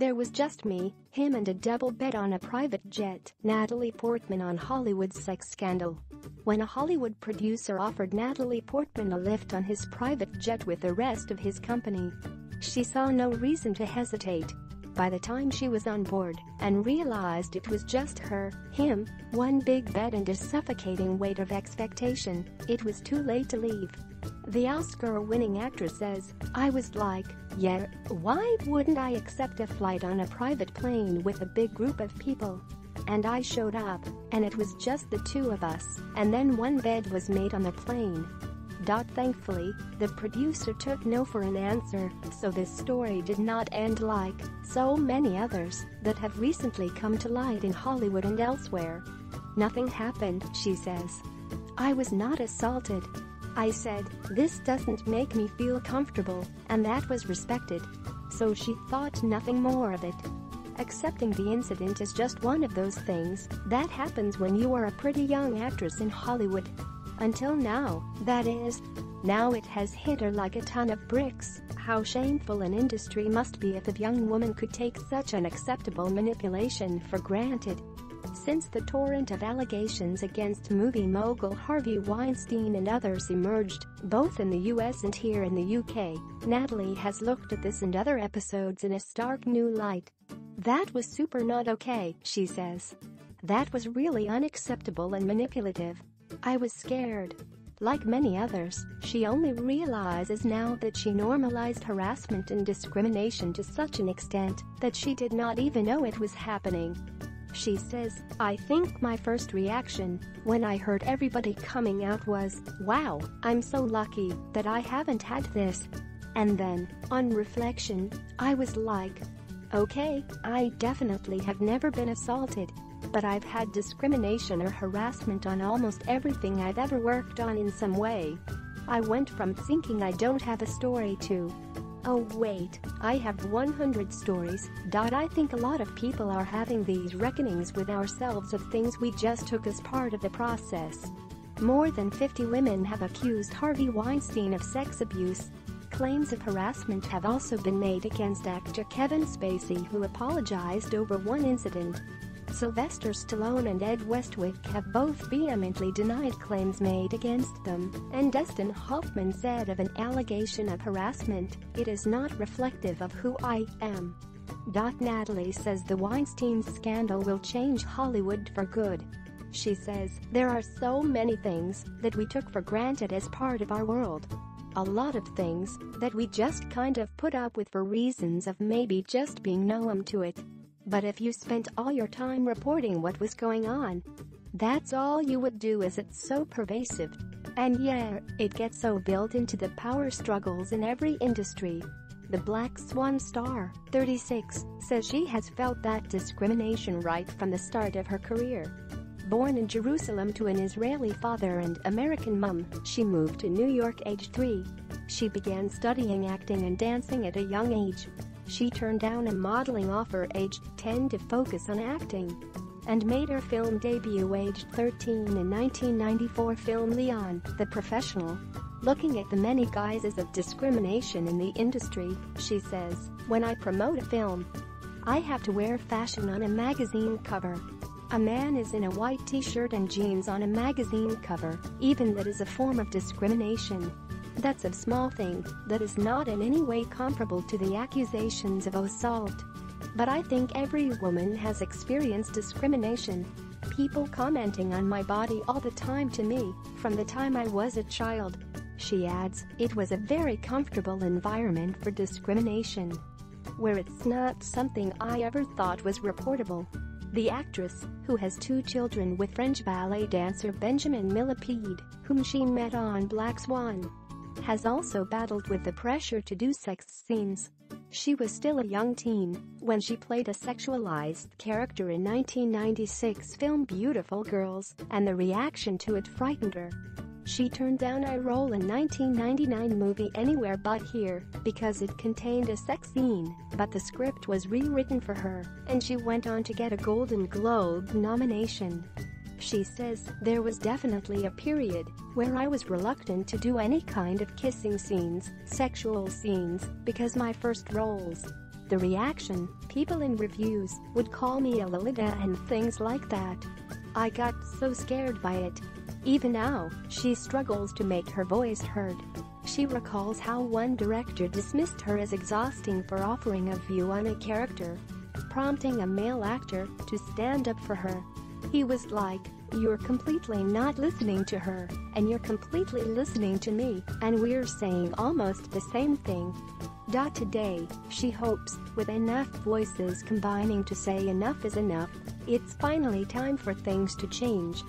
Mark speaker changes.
Speaker 1: There was just me, him and a double bed on a private jet." Natalie Portman on Hollywood's sex scandal. When a Hollywood producer offered Natalie Portman a lift on his private jet with the rest of his company, she saw no reason to hesitate. By the time she was on board and realized it was just her, him, one big bed and a suffocating weight of expectation, it was too late to leave. The Oscar-winning actress says, "I was like, yeah, why wouldn't I accept a flight on a private plane with a big group of people? And I showed up, and it was just the two of us, and then one bed was made on the plane." Thankfully, the producer took no for an answer, so this story did not end like so many others that have recently come to light in Hollywood and elsewhere. "Nothing happened," she says. "I was not assaulted. I said, this doesn't make me feel comfortable, and that was respected." So she thought nothing more of it. Accepting the incident is just one of those things that happens when you are a pretty young actress in Hollywood. Until now, that is. Now it has hit her like a ton of bricks. How shameful an industry must be if a young woman could take such unacceptable manipulation for granted. Since the torrent of allegations against movie mogul Harvey Weinstein and others emerged, both in the US and here in the UK, Natalie has looked at this and other episodes in a stark new light. "That was super not okay," she says. "That was really unacceptable and manipulative. I was scared." Like many others, she only realizes now that she normalized harassment and discrimination to such an extent that she did not even know it was happening. She says, "I think my first reaction when I heard everybody coming out was, wow, I'm so lucky that I haven't had this. And then, on reflection, I was like, okay, I definitely have never been assaulted. But I've had discrimination or harassment on almost everything I've ever worked on in some way. I went from thinking I don't have a story to, oh wait, I have 100 stories." I think a lot of people are having these reckonings with ourselves of things we just took as part of the process. More than 50 women have accused Harvey Weinstein of sex abuse. Claims of harassment have also been made against actor Kevin Spacey, who apologized over one incident. Sylvester Stallone and Ed Westwick have both vehemently denied claims made against them, and Dustin Hoffman said of an allegation of harassment, "It is not reflective of who I am." Natalie says the Weinstein scandal will change Hollywood for good. She says, "There are so many things that we took for granted as part of our world. A lot of things that we just kind of put up with for reasons of maybe just being numb to it. But if you spent all your time reporting what was going on, that's all you would do, as it's so pervasive. And yeah, it gets so built into the power struggles in every industry." The Black Swan star, 36, says she has felt that discrimination right from the start of her career. Born in Jerusalem to an Israeli father and American mom, she moved to New York aged 3. She began studying acting and dancing at a young age. She turned down a modeling offer aged 10 to focus on acting, and made her film debut aged 13 in 1994 film Leon, the Professional. Looking at the many guises of discrimination in the industry, she says, "When I promote a film, I have to wear fashion on a magazine cover. A man is in a white t-shirt and jeans on a magazine cover, even that is a form of discrimination. That's a small thing that is not in any way comparable to the accusations of assault. But I think every woman has experienced discrimination. People commenting on my body all the time to me, from the time I was a child." She adds, "It was a very comfortable environment for discrimination, where it's not something I ever thought was reportable." The actress, who has 2 children with French ballet dancer Benjamin Millepied, whom she met on Black Swan, has also battled with the pressure to do sex scenes. She was still a young teen when she played a sexualized character in 1996 film Beautiful Girls, and the reaction to it frightened her. She turned down a role in 1999 movie Anywhere But Here because it contained a sex scene, but the script was rewritten for her, and she went on to get a Golden Globe nomination. She says, "There was definitely a period where I was reluctant to do any kind of kissing scenes, sexual scenes, because my first roles The reaction, people in reviews would call me a Lolita and things like that. I got so scared by it. Even now, she struggles to make her voice heard. She recalls how one director dismissed her as exhausting for offering a view on a character, prompting a male actor to stand up for her. He was like, "You're completely not listening to her, and you're completely listening to me, and we're saying almost the same thing." Today, she hopes, with enough voices combining to say enough is enough, it's finally time for things to change.